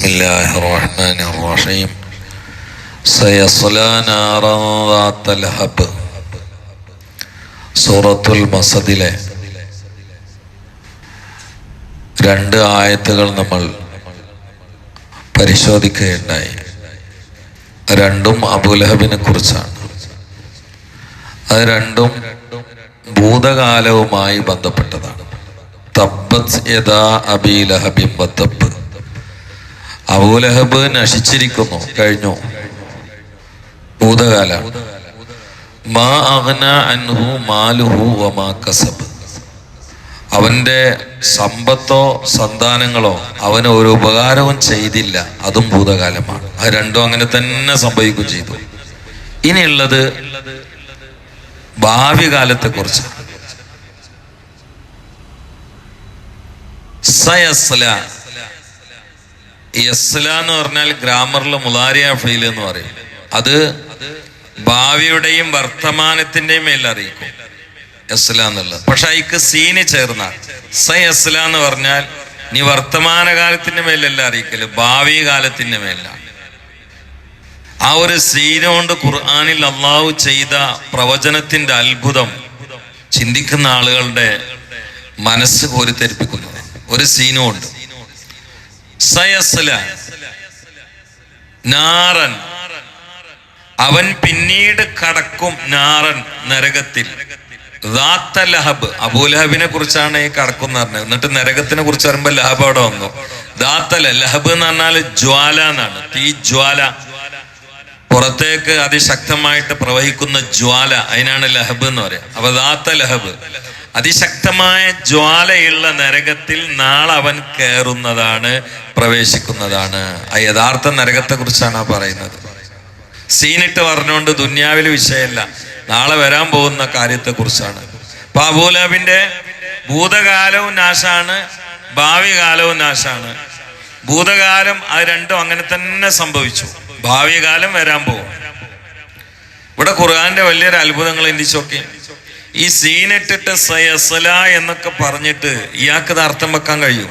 ബിസ്മില്ലാഹിർ റഹ്മാനിർ റഹീം. സയസ്ലാ നാറൻ ദാത ലഹബ്. സൂറത്തുൽ മസദിലെ 2 ആയത്തുകൾ നമ്മൾ പരിശോധിക്കുകയുണ്ടായി. രണ്ടും അബൂലഹബിനെ കുറിച്ചാണ്. അത് രണ്ടും ഭൂതകാലവുമായി ബന്ധപ്പെട്ടതാണ്. തബ്ബത് യദാ അബീ ലഹബിൻ വതബ്ബ്. അബൂലഹബ് നശിച്ചിരിക്കുന്നു, കഴിഞ്ഞു, ഭൂതകാലാണ്. മാ അഗ്ന അൻഹു മാലുഹു വമാ കസബ്. അവന്റെ സമ്പത്തോ സന്താനങ്ങളോ അവന് ഒരു ഉപകാരവും ചെയ്തില്ല, അതും ഭൂതകാലമാണ്. അത് രണ്ടും അങ്ങനെ തന്നെ സംഭവിക്കുകയും ചെയ്തു. ഇനിയുള്ളത് ഭാവി കാലത്തെ കുറിച്ച്. യസ്ല എന്ന് പറഞ്ഞാൽ ഗ്രാമറിൽ മുലാരിയ ഫീൽ എന്ന് പറയും. അത് ഭാവിയുടെയും വർത്തമാനത്തിന്റെയും മേൽ അറിയിക്കും യസ്ല എന്നുള്ളത്. പക്ഷെ അതിക്ക് സീന് ചേർന്നാൽ യസ്ല എന്ന് പറഞ്ഞാൽ നീ വർത്തമാനകാലത്തിന്റെ മേലല്ല അറിയിക്കല്, ഭാവി കാലത്തിന്റെ മേലാണ്. ആ ഒരു സീന് കൊണ്ട് ഖുർആനിൽ അള്ളാഹു ചെയ്ത പ്രവചനത്തിന്റെ അത്ഭുതം ചിന്തിക്കുന്ന ആളുകളുടെ മനസ്സ് കോരിത്തെരിപ്പിക്കുന്നു. ഒരു സീനുമുണ്ട്. സയസ്ല നാറൻ, അവൻ പിന്നീട് കടക്കും, നാറൻ നരകത്തിൽ. ദാത്ത ലഹബ്, അബൂലഹബിനെ കുറിച്ചാണ് ഈ കടക്കുന്ന പറഞ്ഞത്. എന്നിട്ട് നരകത്തിനെ കുറിച്ച് പറയുമ്പോ ലഹബ് അവിടെ വന്നു. ദാത്തല ലഹബ് എന്ന് പറഞ്ഞാൽ ജ്വാല എന്നാണ്, തീ ജ്വാല, പുറത്തേക്ക് അതിശക്തമായിട്ട് പ്രവഹിക്കുന്ന ജ്വാല, അതിനാണ് ലഹബ് എന്ന് പറയാം. അപ്പൊ ദാത്ത ലഹബ്, അതിശക്തമായ ജ്വാലയുള്ള നരകത്തിൽ നാളെ അവൻ കയറുന്നതാണ്, പ്രവേശിക്കുന്നതാണ്. ആ യഥാർത്ഥ നരകത്തെ കുറിച്ചാണ് പറയുന്നത്. സീനിട്ട് പറഞ്ഞുകൊണ്ട് ദുന്യാവിൽ വിഷയമല്ല, നാളെ വരാൻ പോകുന്ന കാര്യത്തെ കുറിച്ചാണ്. അപ്പൊ അബൂലഹബിന്റെ ഭൂതകാലവും നാശാണ്, ഭാവി കാലവും നാശാണ്. ഭൂതകാലം അത് രണ്ടും അങ്ങനെ തന്നെ സംഭവിച്ചു, ഭാവി കാലം വരാൻ പോകും. ഇവിടെ ഖുർആന്റെ വലിയൊരു അത്ഭുതങ്ങൾ എന്തിച്ചൊക്കെ ഈ സീനിട്ടിട്ട് സയസ്ല എന്നൊക്കെ പറഞ്ഞിട്ട് ഇയാൾക്ക് ഇത് അർത്ഥം വെക്കാൻ കഴിയും.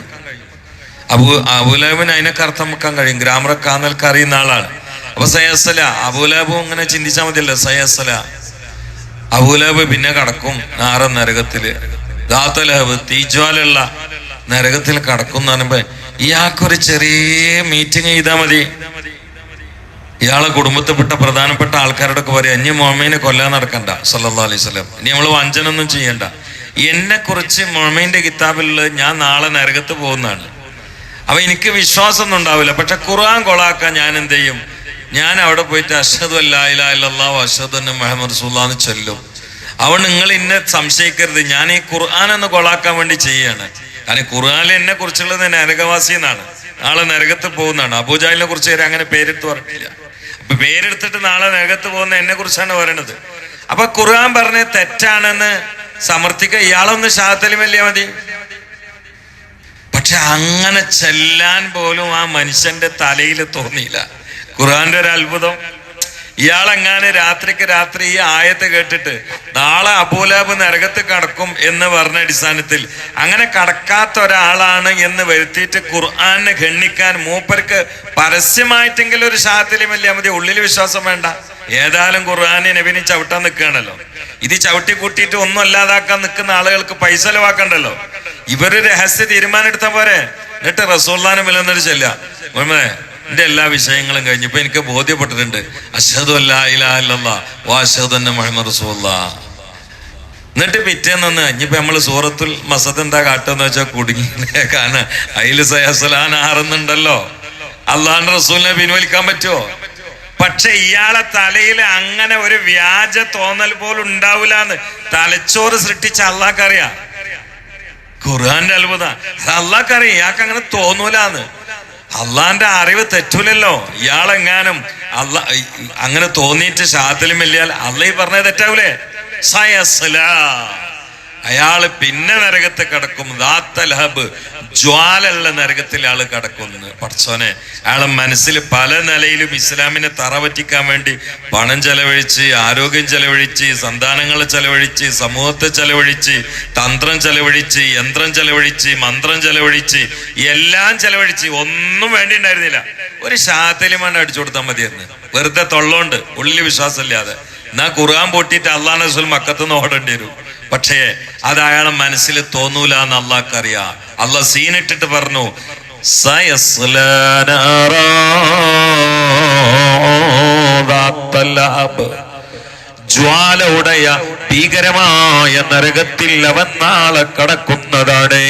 അബൂലഹബിന് അതിനൊക്കെ അർത്ഥം വെക്കാൻ കഴിയും. ഗ്രാമറൊക്കെ ആന്നൽക്ക് അറിയുന്ന ആളാണ്. അപ്പൊ സയസ്ല, അബൂലഹബും ഇങ്ങനെ ചിന്തിച്ചാൽ മതിയല്ലോ. സയസ്ല, അബൂലഹബ് പിന്നെ കടക്കും നാറ നരകത്തില്. ദാത്ത ലഹബ്, തീജ്വാലുള്ള നരകത്തിൽ കടക്കും എന്ന് പറയുമ്പോ ഇയാൾക്കൊരു ചെറിയ മീറ്റിംഗ് ചെയ്താൽ മതി. ഇയാളെ കുടുംബത്തിൽപ്പെട്ട പ്രധാനപ്പെട്ട ആൾക്കാരോടൊക്കെ പറയാം, ഇനി മുഹമ്മദിനെ കൊല്ലാൻ നടക്കണ്ട സല്ലല്ലാഹു അലൈഹി വസല്ലം, ഇനി നമ്മൾ വഞ്ചനൊന്നും ചെയ്യണ്ട. എന്നെ കുറിച്ച് മുഹമ്മദിന്റെ കിതാബിലുള്ളത് ഞാൻ നാളെ നരകത്ത് പോകുന്നതാണ്. അപ്പൊ എനിക്ക് വിശ്വാസമൊന്നും ഉണ്ടാവില്ല, പക്ഷെ ഖുർആൻ കൊളാക്കാൻ ഞാൻ എന്ത് ചെയ്യും? ഞാൻ അവിടെ പോയിട്ട് അഷ്ഹദു അല്ലാ ഇലാഹ ഇല്ലല്ലാഹു അഷ്ഹദു അന്ന മുഹമ്മദ് റസൂലുള്ളാഹി എന്ന് ചൊല്ലും. അതുകൊണ്ട് നിങ്ങൾ എന്നെ സംശയിക്കരുത്, ഞാൻ ഈ ഖുർആൻ ഒന്ന് കൊളാക്കാൻ വേണ്ടി ചെയ്യാണ്. കാരണം ഖുർആനിൽ എന്നെ കുറിച്ചുള്ളത് നരകവാസി എന്നാണ്, നാളെ നരകത്ത് പോകുന്നതാണ്. അബൂജാലിനെ കുറിച്ച് അങ്ങനെ പേരെടുത്ത് പറഞ്ഞിട്ടില്ല. അപ്പൊ പേരെടുത്തിട്ട് നാളെ നരകത്ത് പോകുന്ന എന്നെ കുറിച്ചാണ് പറയണത്. അപ്പൊ ഖുർആൻ പറഞ്ഞ തെറ്റാണെന്ന് സമർത്ഥിക്കുക, ഇയാളൊന്ന് ഷാത്തലിമല്ലേ മതി. പക്ഷെ അങ്ങനെ ചെല്ലാൻ പോലും ആ മനുഷ്യന്റെ തലയിൽ തോന്നിയില്ല. ഖുർആന്റെ ഒരു അത്ഭുതം. ഇയാളെങ്ങാനും രാത്രിക്ക് രാത്രി ഈ ആയത്ത് കേട്ടിട്ട് നാളെ അബൂലഹബ് നരകത്ത് കടക്കും എന്ന് പറഞ്ഞ അടിസ്ഥാനത്തിൽ അങ്ങനെ കടക്കാത്ത ഒരാളാണ് എന്ന് വരുത്തിയിട്ട് ഖുർആനെ ഖണ്ഡിക്കാൻ മൂപ്പർക്ക് പരസ്യമായിട്ടെങ്കിലും ഒരു ഷാത്തിലിമല്ലേ മതി, ഉള്ളിൽ വിശ്വാസം വേണ്ട. ഏതായാലും ഖുർആനെ നബിനെ ചവിട്ടാൻ നിൽക്കുകയാണല്ലോ. ഇത് ചവിട്ടി കൂട്ടിയിട്ട് ഒന്നും അല്ലാതാക്കാൻ നിൽക്കുന്ന ആളുകൾക്ക് പൈസ ചെലവാക്കണ്ടല്ലോ. ഇവര് രഹസ്യ തീരുമാനം എടുത്താൽ പോരെ. എന്നിട്ട് റസൂലുള്ളാഹിനെ വിലന്നിട്ട് ചെല്ലുക, എന്റെ എല്ലാ വിഷയങ്ങളും കഴിഞ്ഞപ്പോ എനിക്ക് ബോധ്യപ്പെട്ടിട്ടുണ്ട്, അഷ്ഹദു അല്ലാ ഇലാഹ ഇല്ലല്ലാഹ് വ അഷ്ഹദു അന്ന മുഹമ്മദ് റസൂലുള്ളാഹ്. എന്നിട്ട് പിറ്റേന്ന് ഇനിയിപ്പോ നമ്മള് സൂറത്തുൽ മസദ് എന്താ കാട്ടെന്ന് വെച്ചാൽ കുടുങ്ങി. കാരണം അതിൽ സയസ്ലാൻ ആറുന്നുണ്ടല്ലോ, അള്ളാഹുവിന്റെ റസൂലിനെ പിൻവലിക്കാൻ പറ്റുമോ? പക്ഷെ ഇയാളെ തലയിൽ അങ്ങനെ ഒരു വ്യാജ തോന്നൽ പോലും ഉണ്ടാവില്ലാന്ന് തലച്ചോറ് സൃഷ്ടിച്ച അള്ളാഹ്ക്കറിയാം. ഖുർആന്റെ അത്ഭുതം അത് അള്ളാഹ്ക്കറിയാം, ഇയാൾക്ക് അങ്ങനെ തോന്നൂലാന്ന്. അള്ളാന്റെ അറിവ് തെറ്റൂലല്ലോ. ഇയാളെങ്ങാനും അങ്ങനെ തോന്നിയിട്ട് ഷാത്തിലും വലിയാൽ അള്ളാഹ് പറഞ്ഞത് തെറ്റാവൂലേ? സയസ്ല, അയാള് പിന്നെ നരകത്ത് കിടക്കും. ദാത്തലഹബ്, ജ്വാലുള്ള നരകത്തിൽ ആള് കിടക്കുന്നു. പടച്ചോനെ, അയാളെ മനസ്സിൽ പല നിലയിലും ഇസ്ലാമിനെ തറപറ്റിക്കാൻ വേണ്ടി പണം ചെലവഴിച്ച്, ആരോഗ്യം ചെലവഴിച്ച്, സന്താനങ്ങളെ ചെലവഴിച്ച്, സമൂഹത്തെ ചെലവഴിച്ച്, തന്ത്രം ചെലവഴിച്ച്, യന്ത്രം ചെലവഴിച്ച്, മന്ത്രം ചെലവഴിച്ച്, എല്ലാം ചെലവഴിച്ച് ഒന്നും വേണ്ടി ഉണ്ടായിരുന്നില്ല. ഒരു ഷാത്തലിമാണ്ട് അടിച്ചു കൊടുത്താൽ മതിയായിരുന്നു. വെറുതെ തൊള്ളോണ്ട്, ഉള്ളിൽ വിശ്വാസമില്ലാതെ. എന്നാ ഖുർആൻ പൊട്ടിയിട്ട് അള്ളാഹ് റസൂൽ മക്കത്തുനിന്ന് ഓടേണ്ടി വരും. പക്ഷേ അത് അയാളെ മനസ്സിൽ തോന്നൂല എന്ന് അള്ളാഹ്ക്കറിയാം. അള്ളാഹ് സീനിട്ടിട്ട് പറഞ്ഞു, ജ്വാല ഉടയ ഭീകരമായ നരകത്തിൽ അവൻ നാളെ കടക്കുന്നതാണ്.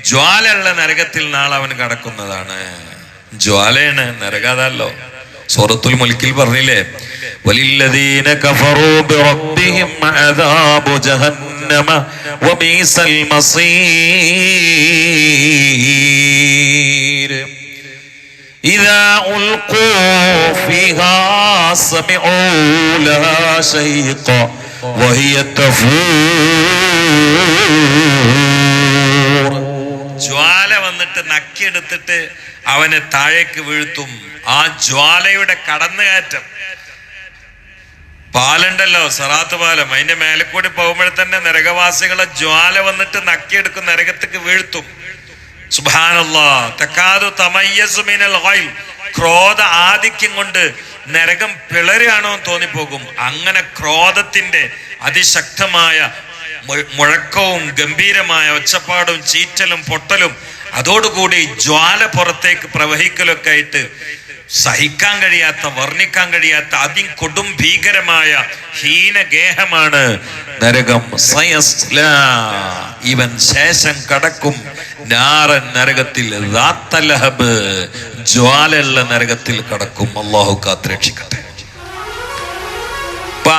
ജ്വാലുള്ള നരകത്തിൽ നാളെ അവൻ കടക്കുന്നതാണ്. ജ്വാലയാണ്, നരകാതല്ലോ. സൂറത്തുൽ മുൽക്കിൽ പറഞ്ഞില്ലേ, വലില്ലദീന കഫറൂ ബിറബ്ബിഹിം അദാബു ജഹന്നമ വബിസൽ മസീർ ഇദാ ഉൽഖൂ ഫീഹാ സമിഊ ലഹാ ശൈഖ വഹിയ തഫൂർ. ജ്വാല വന്നിട്ട് നക്കിയെടുത്തിട്ട് അവനെ താഴേക്ക് വീഴ്ത്തും. ആ ജ്വാലയുടെ കടന്നുകയറ്റം, പാലുണ്ടല്ലോ, സറാത്ത് പാലം, അതിന്റെ മേലെ കൂടി പോകുമ്പോൾ തന്നെ നരകവാസികളെ ജ്വാല വന്നിട്ട് നക്കിയെടുക്കും, നരകത്തേക്ക് വീഴ്ത്തും. സുബ്ഹാനല്ലാഹ്. തകാദു തമയ്യസു മിനൽ ഗൈൽ. ക്രോധ ആധിക്യം കൊണ്ട് നരകം പിളരുകയാണോ എന്ന് തോന്നിപ്പോകും. അങ്ങനെ ക്രോധത്തിന്റെ അതിശക്തമായ മുഴക്കവും ഗംഭീരമായ ഒച്ചപ്പാടും ചീറ്റലും പൊട്ടലും, അതോടുകൂടി ജ്വാല പുറത്തേക്ക് പ്രവഹിക്കലൊക്കെ ആയിട്ട് സഹിക്കാൻ കഴിയാത്ത, വർണ്ണിക്കാൻ കഴിയാത്ത അതികൊടും ഭീകരമായ ഹീനഗേഹമാണ് നരകം. ഇവൻ ശേഷം കടക്കും നാരൻ നരകത്തിൽ, ദാത്തലഹബ്, ജ്വാലുള്ള നരകത്തിൽ കടക്കും. അല്ലാഹു കാത്തുരക്ഷിക്കട്ടെ. ഇപ്പൊ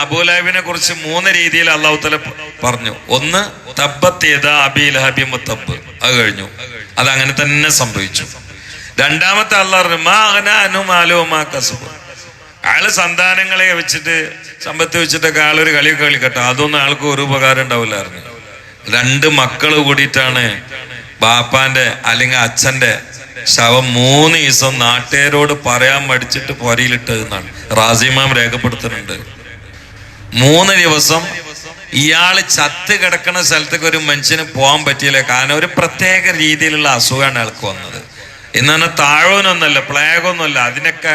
അബൂലഹബിനെ കുറിച്ച് 3 രീതിയിൽ അല്ലാഹു തആല പറഞ്ഞു. ഒന്ന്, തബ്ബത്ത് യദാ അബീ ലഹബിൻ വതബ്ബ്, അത് കഴിഞ്ഞു, അതങ്ങനെ തന്നെ സംഭവിച്ചു. രണ്ടാമത്തെ അല്ലാഹു പറഞ്ഞു, മാ അഗ്നാ അൻഹു മാലുഹു മാ കസബ്. അയാള് സന്താനങ്ങളെ വെച്ചിട്ട്, സമ്പത്ത് വെച്ചിട്ടൊക്കെ ആളൊരു കളിയൊക്കെ കളിക്കട്ടെ, അതൊന്നും ആൾക്ക് ഒരു ഉപകാരം ഉണ്ടാവില്ലായിരുന്നു. 2 മക്കള് കൂടിയിട്ടാണ് ബാപ്പാന്റെ അല്ലെങ്കിൽ അച്ഛന്റെ ശവം 3 ദിവസം നാട്ടുകാരോട് പറയാൻ മടിച്ചിട്ട് പൊരയിലിട്ടതെന്നാണ് റാസിമാം രേഖപ്പെടുത്തുന്നുണ്ട്. 3 ദിവസം ഇയാള് ചത്ത് കിടക്കുന്ന സ്ഥലത്തേക്ക് ഒരു മനുഷ്യന് പോകാൻ പറ്റിയില്ല. കാരണം ഒരു പ്രത്യേക രീതിയിലുള്ള അസുഖമാണ് അയാൾക്ക് വന്നത്. എന്നാണ് താഴോനൊന്നല്ല, പ്ലേഗൊന്നുമല്ല, അതിനൊക്കെ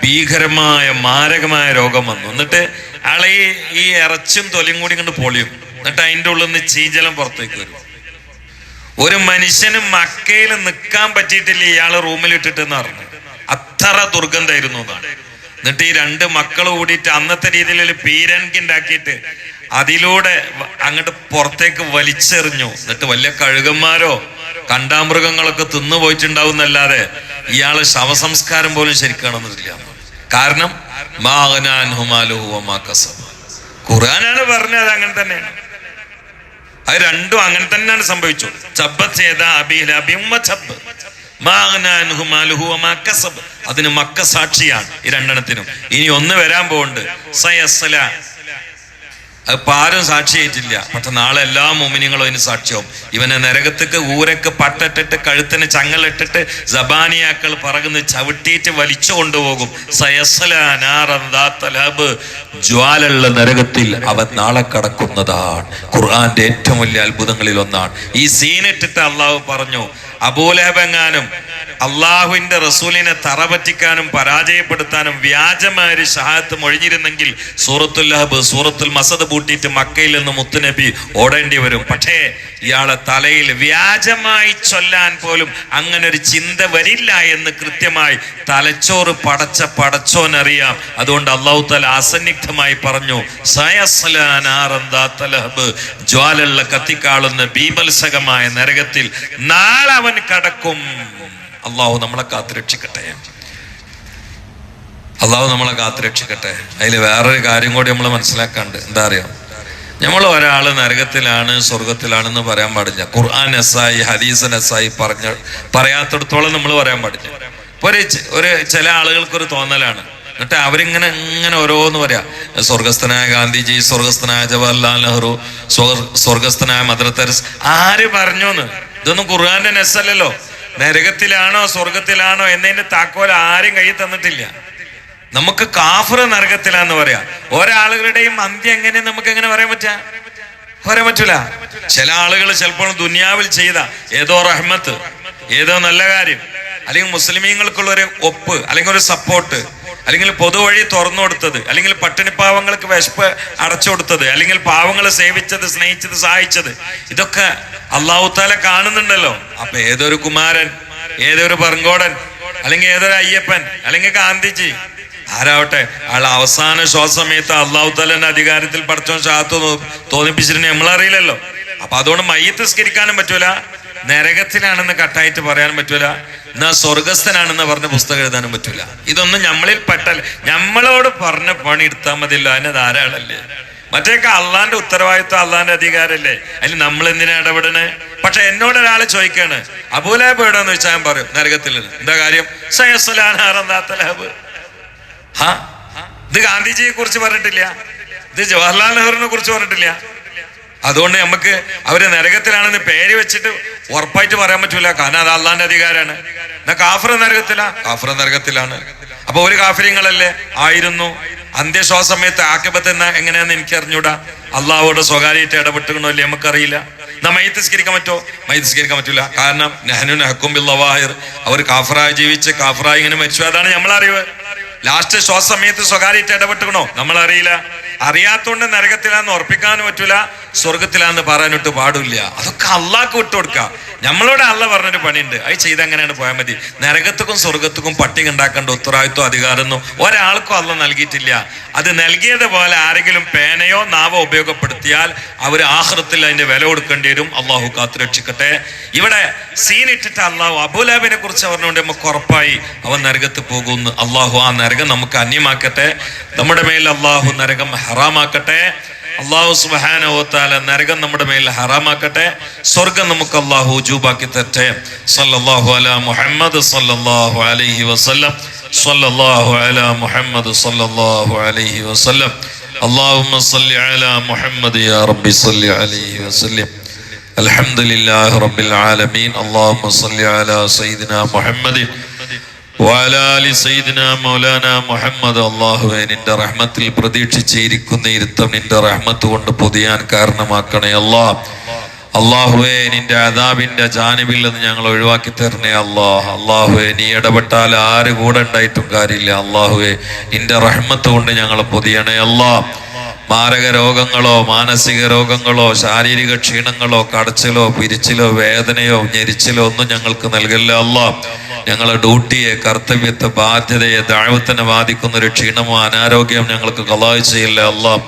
ഭീകരമായ മാരകമായ രോഗം വന്നു. എന്നിട്ട് അയാളെ ഈ ഇറച്ചും തൊലിയും കൂടി കൊണ്ട് പൊളിയും. എന്നിട്ട് അതിൻ്റെ ഉള്ളിൽ നിന്ന് ചീജലം പുറത്തേക്ക് വരും. ഒരു മനുഷ്യന് മക്കയിൽ നിൽക്കാൻ പറ്റിയിട്ടില്ല ഇയാള് റൂമിലിട്ടിട്ടെന്ന് പറഞ്ഞു. അത്ര ദുർഗന്ധമായിരുന്നു എന്നാണ്. എന്നിട്ട് ഈ 2 മക്കൾ കൂടിയിട്ട് അന്നത്തെ രീതിയിൽ പീരങ്കി ഉണ്ടാക്കിയിട്ട് അതിലൂടെ അങ്ങോട്ട് പുറത്തേക്ക് വലിച്ചെറിഞ്ഞു. എന്നിട്ട് വലിയ കഴുകന്മാരോ കണ്ടാമൃഗങ്ങളൊക്കെ തിന്നു പോയിട്ടുണ്ടാവും എന്നല്ലാതെ ഇയാള് ശവസംസ്കാരം പോലും ശരിക്കാണെന്നില്ല. കാരണം ഖുർആനാണ് പറഞ്ഞത്, അങ്ങനെ തന്നെയാണ്. അത് രണ്ടും അങ്ങനെ തന്നെയാണ് സംഭവിച്ചു. അതിന് മക്ക സാക്ഷിയാണ് ഈ 2 ഇനി ഒന്ന് വരാൻ പോകുന്നുണ്ട്. അത് പാരും സാക്ഷിയായിട്ടില്ല. പക്ഷെ നാളെ എല്ലാ മുഅ്മിനീങ്ങളും അതിന് സാക്ഷിയാവും. ഇവനെ നരകത്തേക്ക് ഊരക്ക് പട്ടിട്ടിട്ട് കഴുത്തിന് ചങ്ങലിട്ടിട്ട് സബാനിയാക്കൾ പറകുന്ന ചവിട്ടിയിട്ട് വലിച്ചു കൊണ്ടുപോകും. ജ്വാലുള്ള നരകത്തിൽ അവൻ നാളെ കടക്കുന്നതാണ്. ഖുർആന്റെ ഏറ്റവും വലിയ അത്ഭുതങ്ങളിൽ ഒന്നാണ്. ഈ സീനിട്ടിട്ട് അള്ളാഹു പറഞ്ഞു, അബൂലഹബെങ്ങാനും അള്ളാഹുവിന്റെ റസൂലിനെ തറപറ്റിക്കാനും പരാജയപ്പെടുത്താനും വ്യാജമായ ഒരു ഷഹാദത്ത് മൊഴിഞ്ഞിരുന്നെങ്കിൽ സൂറത്തുൽ ലഹബ്, സൂറത്തുൽ മസദ് പൂട്ടിയിട്ട് മക്കയിൽ നിന്ന് മുത്തുനബി ഓടേണ്ടി വരും. പക്ഷേ ഇയാളെ തലയിൽ വ്യാജമായി ചൊല്ലാൻ പോലും അങ്ങനെ ഒരു ചിന്ത വരില്ല എന്ന് കൃത്യമായി തലച്ചോറ് പടച്ചോനറിയാം. അതുകൊണ്ട് അല്ലാഹു തആല അസന്നിഗ്ധമായി പറഞ്ഞു, ജ്വാലുള്ള കത്തിക്കാളുന്ന ബീഭത്സകമായ നരകത്തിൽ നാളെ അവൻ കടക്കും. അള്ളാഹു നമ്മളെ കാത്തുരക്ഷിക്കട്ടെ. അള്ളാഹു നമ്മളെ കാത്തുരക്ഷിക്കട്ടെ. അതിൽ വേറൊരു കാര്യം കൂടി നമ്മൾ മനസ്സിലാക്കാണ്ട്. എന്താ അറിയാം, നമ്മൾ ഒരാള് നരകത്തിലാണ് സ്വർഗത്തിലാണെന്ന് പറയാൻ പാടില്ല. ഖുർആൻ എസ്സായി ഹദീസ് എസ്സായി പറയാത്തിടത്തോളം നമ്മൾ പറയാൻ പാടില്ല. ഒരു ചില ആളുകൾക്കൊരു തോന്നലാണ്, എന്നിട്ട് അവരിങ്ങനെ ഇങ്ങനെ ഓരോന്ന് പറയാ, സ്വർഗസ്ഥനായ ഗാന്ധിജി, സ്വർഗസ്ഥനായ ജവഹർലാൽ നെഹ്റു, സ്വർഗസ്ഥനായ മദർ തെരേസ. ആര് പറഞ്ഞോന്ന്? ഇതൊന്നും ഖുർആന്റെ നെസ്സല്ലല്ലോ. നരകത്തിലാണോ സ്വർഗത്തിലാണോ എന്നതിന്റെ താക്കോൽ ആരും കയ്യിൽ തന്നിട്ടില്ല. നമുക്ക് കാഫിർ നരകത്തിലാന്ന് പറയാം. ഒരാളുകളുടെയും അന്ത്യം എങ്ങനെ നമുക്ക് എങ്ങനെ പറയാൻ പറ്റൂല. ചില ആളുകൾ ചിലപ്പോൾ ദുനിയാവിൽ ചെയ്ത ഏതോ റഹ്മത്ത്, ഏതോ നല്ല കാര്യം, അല്ലെങ്കിൽ മുസ്ലിമീങ്ങൾക്കുള്ള ഒരു ഒപ്പ്, അല്ലെങ്കിൽ ഒരു സപ്പോർട്ട്, അല്ലെങ്കിൽ പൊതുവഴി തുറന്നു കൊടുത്തത്, അല്ലെങ്കിൽ പട്ടിണിപ്പാവങ്ങൾക്ക് വിശപ്പ് അടച്ചു കൊടുത്തത്, അല്ലെങ്കിൽ പാവങ്ങളെ സേവിച്ചത്, സ്നേഹിച്ചത്, സഹായിച്ചത്, ഇതൊക്കെ അള്ളാഹു താല കാണുന്നുണ്ടല്ലോ. അപ്പൊ ഏതൊരു കുമാരൻ, ഏതൊരു പറങ്കോടൻ, അല്ലെങ്കിൽ ഏതൊരു അയ്യപ്പൻ, അല്ലെങ്കിൽ ഗാന്ധിജി, ആരാവട്ടെ, ആൾ അവസാന ശ്വാസമയത്ത് അള്ളാഹു താലന്റെ അധികാരത്തിൽ പഠിച്ചോ ഷാത്ത് തോന്നിപ്പിച്ചിട്ടുണ്ടെങ്കിൽ നമ്മളറിയില്ലല്ലോ. അപ്പൊ അതുകൊണ്ട് മയ്യത്ത് സ്കരിക്കാനും പറ്റൂല, നരകത്തിലാണെന്ന് കട്ടായിട്ട് പറയാനും പറ്റൂല, എന്നാ സ്വർഗസ്ഥനാണെന്ന് പറഞ്ഞ പുസ്തകം എഴുതാനും പറ്റൂല. ഇതൊന്നും നമ്മളിൽ പെട്ടൽ. നമ്മളോട് പറഞ്ഞ പണി എടുത്താൽ മതിയല്ലോ, അതിന് ധാരാളല്ലേ. മറ്റേക്ക് അള്ളാന്റെ ഉത്തരവാദിത്വം, അള്ളാന്റെ അധികാരല്ലേ, അതിൽ നമ്മൾ എന്തിനാ ഇടപെടണേ? പക്ഷെ എന്നോട് ഒരാൾ ചോദിക്കാണ്, അബൂലഹബ് എവിടെന്ന് വെച്ചാൽ ഞാൻ പറയും നരകത്തിൽ. എന്താ കാര്യം? ഇത് ഗാന്ധിജിയെ കുറിച്ച് പറഞ്ഞിട്ടില്ല, ഇത് ജവഹർലാൽ നെഹ്റുവിനെ കുറിച്ച് പറഞ്ഞിട്ടില്ല. അതുകൊണ്ട് നമുക്ക് അവര് നരകത്തിലാണെന്ന് പേര് വെച്ചിട്ട് ഉറപ്പായിട്ട് പറയാൻ പറ്റൂല, കാരണം അത് അള്ളാന്റെ അധികാരമാണ്. എന്നാ കാഫിർ നരകത്തിലാണ്. അപ്പൊ ഒരു കാഫിര്യങ്ങളല്ലേ ആയിരുന്നു. അന്ത്യശ്വാസ സമയത്ത് ആക്കിബത്ത് എന്നാ എങ്ങനെയാന്ന് എനിക്ക് അറിഞ്ഞൂടാ. അള്ളാഹുவோട് സ്വകാര്യമായിട്ട് ഇടപെട്ടുകണോ ഇല്ലേ നമുക്കറിയില്ല. എന്നാ മയ്യത്ത് സ്കരിക്കാൻ പറ്റുമോ? മയ്യത്ത് സ്കരിക്കാൻ പറ്റൂല. കാരണം നഹ്നു നഹ്കും ബിൽ-ളവാഹിർ, അവർ കാഫിറായി ജീവിച്ച് കാഫിറായി ഇങ്ങനെ മരിച്ചു. അതാണ് നമ്മളറിവ്. ലാസ്റ്റ് ശ്വാസ സമയത്ത് സ്വകാര്യമായിട്ട് ഇടപെട്ടുകണോ നമ്മളറിയില്ല. അറിയാത്തോണ്ട് നരകത്തിലാന്ന് ഉറപ്പിക്കാനും പറ്റൂല, സ്വർഗത്തിലാന്ന് പറയാനിട്ട് പാടില്ല. അതൊക്കെ അള്ളാഹ്ക്ക് വിട്ടുകൊടുക്കുക. നമ്മളോട് അള്ള പറഞ്ഞൊരു പണിയുണ്ട്, അത് ചെയ്ത് അങ്ങനെയാണ് പോയാൽ മതി. നരകത്തുക്കും സ്വർഗത്തുക്കും പട്ടിക ഉണ്ടാക്കേണ്ട ഉത്തരവാദിത്വം അധികാരമൊന്നും ഒരാൾക്കും അള്ള നൽകിയിട്ടില്ല. അത് നൽകിയത് പോലെ ആരെങ്കിലും പേനയോ നാവോ ഉപയോഗപ്പെടുത്തിയാൽ അവർ ആഖിറത്തിൽ അതിന്റെ വില കൊടുക്കേണ്ടി വരും. അള്ളാഹു കാത്തുരക്ഷിക്കട്ടെ. ഇവിടെ സീനിട്ടിട്ട് അള്ളാഹു അബൂലഹബിനെ കുറിച്ച് പറഞ്ഞുകൊണ്ട് നമുക്ക് ഉറപ്പായി അവൻ നരകത്ത് പോകുന്നു. അള്ളാഹു ആ നരകം നമുക്ക് അന്യമാക്കട്ടെ. നമ്മുടെ മേൽ അള്ളാഹു നരകം ഹറാമാക്കട്ടെ. അള്ളാഹു സുബ്ഹാനഹു വ തആല നരകം നമ്മുടെ മേൽ ഹറാമാക്കട്ടെ. സ്വർഗം നമുക്ക് അള്ളാഹു ഉജൂബാക്കി തരട്ടെ. സല്ലല്ലാഹു അലാ മുഹമ്മദ് സല്ലല്ലാഹു അലൈഹി വസല്ലം. സല്ലല്ലാഹു അലാ മുഹമ്മദ് സല്ലല്ലാഹു അലൈഹി വസല്ലം. അല്ലാഹുമ്മ സല്ലി അലാ മുഹമ്മദ് യാ റബ്ബി സല്ലി അലൈഹി വസല്ലം. അൽഹംദുലില്ലാഹി റബ്ബിൽ ആലമീൻ. അല്ലാഹുമ്മ സല്ലി അലാ സയ്യിദിനാ മുഹമ്മദ് മൗലാന മുഹമ്മദ്. അല്ലാഹുവേ, നിന്റെ റഹ്മത്തിൽ പ്രതീക്ഷിച്ചിരിക്കുന്ന ഇരുത്തം നിന്റെ റഹ്മത്ത് കൊണ്ട് പൊതിയാൻ കാരണമാക്കണേ അല്ലാഹ്. അല്ലാഹുവേ, നിന്റെ അദാബിന്റെ ജാനിബിൽ നിന്ന് ഞങ്ങൾ ഒഴിവാക്കി തരണേ അല്ലാഹ്. അല്ലാഹുവേ, നീ ഇടപെട്ടാൽ ആര് കൂടെ ഉണ്ടായിട്ടും കാര്യമില്ല. അല്ലാഹുവേ, നിന്റെ റഹ്മത്ത് കൊണ്ട് ഞങ്ങൾ പൊതിയണേ അല്ലാഹ്. മാരക രോഗങ്ങളോ മാനസിക രോഗങ്ങളോ ശാരീരിക ക്ഷീണങ്ങളോ കടച്ചിലോ പിരിച്ചിലോ വേദനയോ ഞെരിച്ചിലോ ഒന്നും ഞങ്ങൾക്ക് നൽകല്ല അല്ലാഹ്. ഞങ്ങളെ ഡ്യൂട്ടിയെ, കർത്തവ്യത്തെ, ബാധ്യതയെ, ദഅവത്തിനെ ബാധിക്കുന്ന ഒരു ക്ഷീണമോ അനാരോഗ്യം ഞങ്ങൾക്ക് ഖലാഅ് ചെയ്യില്ല അല്ലാഹ്.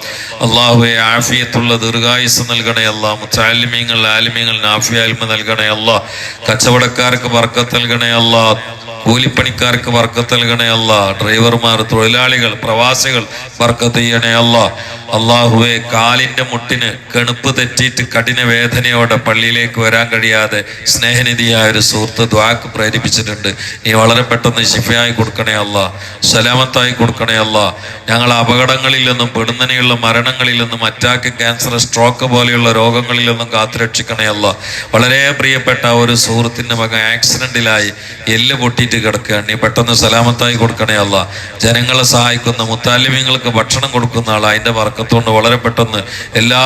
അല്ലാഹുവേ, ആഫിയത്തുള്ള ദീർഘായുസ് നൽകണേ അല്ലാഹ്. മുതഅല്ലിമീങ്ങൾ ആലിമീങ്ങൾ നാഫിയ ഇൽമ നൽകണേ അല്ലാഹ്. കച്ചവടക്കാർക്ക് ബർക്കത്ത് നൽകണേ അല്ലാഹ്. കൂലിപ്പണിക്കാർക്ക് ബർക്കത്ത് നൽകണേ അല്ലാഹ്. ഡ്രൈവർമാർ, തൊഴിലാളികൾ, പ്രവാസികൾ ബർക്കത്ത് ചെയ്യണേ അല്ലാഹ്. അല്ലാഹുവേ, കാലിന്റെ മുട്ടിന് കെണുപ്പ് തെറ്റിയിട്ട് കഠിന വേദനയോടെ പള്ളിയിലേക്ക് വരാൻ കഴിയാതെ സ്നേഹനിധിയായ ഒരു സുഹൃത്ത് ദ്വാക്ക് പ്രേരിപ്പിച്ചിട്ടുണ്ട്. നീ വളരെ പെട്ടെന്ന് ശിഫയായി കൊടുക്കണേ അല്ലാഹ്, സലാമത്തായി കൊടുക്കണേ അല്ലാഹ്. ഞങ്ങൾ അപകടങ്ങളിൽ നിന്നും പെടുന്നനെയുള്ള മരണങ്ങളിൽ നിന്നും അറ്റാക്ക്, ക്യാൻസർ, സ്ട്രോക്ക് പോലെയുള്ള രോഗങ്ങളിൽ നിന്നും കാത്തുരക്ഷിക്കണേ അല്ലാഹ്. വളരെ പ്രിയപ്പെട്ട ഒരു സുഹൃത്തിന്റെ മകൻ ആക്സിഡന്റിലായി എല്ല് പൊട്ടിയിട്ട് കിടക്കുകയാണ്. നീ പെട്ടെന്ന് സലാമത്തായി കൊടുക്കണേ അല്ലാഹ്. ജനങ്ങളെ സഹായിക്കുന്ന മുത്താലിമീങ്ങൾക്ക് ഭക്ഷണം കൊടുക്കുന്ന ആൾ, അതിന്റെ വർക്കത്തുകൊണ്ട് വളരെ പെട്ടെന്ന് എല്ലാ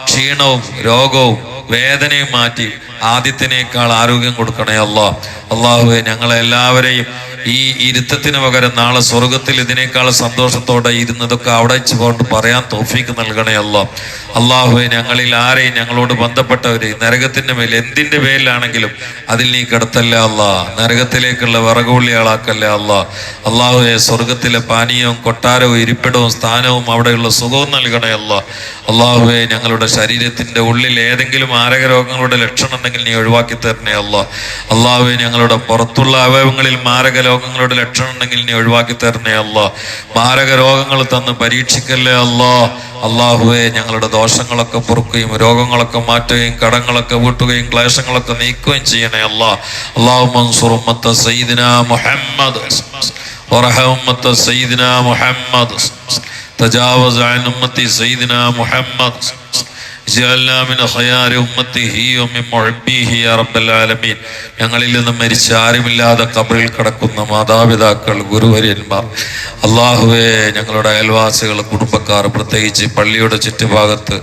ക്ഷീണവും രോഗവും വേദനയും മാറ്റി ആദ്യത്തിനേക്കാൾ ആരോഗ്യം കൊടുക്കണേ അല്ലാഹ്. അല്ലാഹുവേ, ഞങ്ങളെ എല്ലാവരെയും ഈ ഇരുത്തത്തിന് പകരം നാളെ സ്വർഗത്തിൽ ഇതിനേക്കാൾ സന്തോഷത്തോടെ ഇരുന്നതൊക്കെ അവിടെ വെച്ചുകൊണ്ട് പറയാൻ തൗഫീക്ക് നൽകണേ അല്ലാഹ്. അല്ലാഹുവേ, ഞങ്ങളിൽ ആരെയും ഞങ്ങളോട് ബന്ധപ്പെട്ടവര് നരകത്തിന്റെ മേൽ എന്തിന്റെ പേരിലാണെങ്കിലും അതിൽ നീ കിടത്തല്ല അല്ലാഹ്. നരകത്തിലേക്കുള്ള വിറകുള്ളിയാളാക്കല്ല അല്ലാഹ്. അല്ലാഹുവേ, സ്വർഗത്തിലെ പാനീയവും കൊട്ടാരവും ഇരിപ്പിടവും സ്ഥാനവും അവിടെയുള്ള സുഖവും നൽകണേ അല്ലാഹ്. അല്ലാഹുവേ, ഞങ്ങളുടെ ശരീരത്തിന്റെ ഉള്ളിൽ ഏതെങ്കിലും മാരക രോഗങ്ങളുടെ ലക്ഷണം ഉണ്ടെങ്കിൽ നീ ഒഴിവാക്കി തരണേ അല്ലാഹ്. അല്ലാഹുവേ, ഞങ്ങളുടെ പുറത്തുള്ള അവയവങ്ങളിൽ മാരക രോഗങ്ങളുടെ ലക്ഷണം ഉണ്ടെങ്കിൽ നീ ഒഴിവാക്കി തരണേ അല്ലാഹ്. മാരക രോഗങ്ങൾ തന്ന് പരീക്ഷിക്കല്ലേ അല്ലാഹ്. അല്ലാഹുവേ, ഞങ്ങളുടെ ദോഷങ്ങളൊക്കെ പൊറുക്കുകയും രോഗങ്ങളൊക്കെ മാറ്റുകയും കടങ്ങളൊക്കെ വീട്ടുകയും ക്ലേശങ്ങളൊക്കെ നീക്കുകയും ചെയ്യണേ അല്ലാഹ്. അല്ലാഹുമ്മ അൻസുർ ഉമ്മത്ത സയ്യിദിനാ മുഹമ്മദ് وارحم أمة سيدنا محمد تجاوز عن أمة سيدنا محمد اجعلنا من خيار أمته ومن محبيه يا رب العالمين. ഞങ്ങളിൽ നിന്ന് മരിച്ച ആരുമില്ലാതെ ഖബറിൽ കിടക്കുന്ന മാതാപിതാക്കൾ, ഗുരുവര്യന്മാർ, അള്ളാഹുവേ ഞങ്ങളുടെ അയൽവാസികൾ, കുടുംബക്കാർ, പ്രത്യേകിച്ച് പള്ളിയുടെ ചുറ്റുഭാഗത്ത്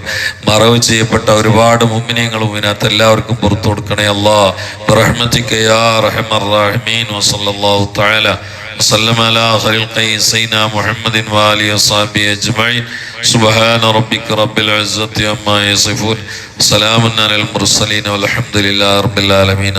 മറവ് ചെയ്യപ്പെട്ട ഒരുപാട് മുഅ്മിനീങ്ങളും ഇതിനകത്ത് എല്ലാവർക്കും പുറത്തു കൊടുക്കണേ അല്ലാഹ്. ബിറഹ്മതിക യാ അർഹമർ റഹീമീൻ. വസല്ലല്ലാഹു തആല وسلم على خير الخلق سيدنا محمد وآله وصحبه أجمعين. سبحان ربك رب العزة عما يصفون. سلام على المرسلين والحمد لله رب العالمين.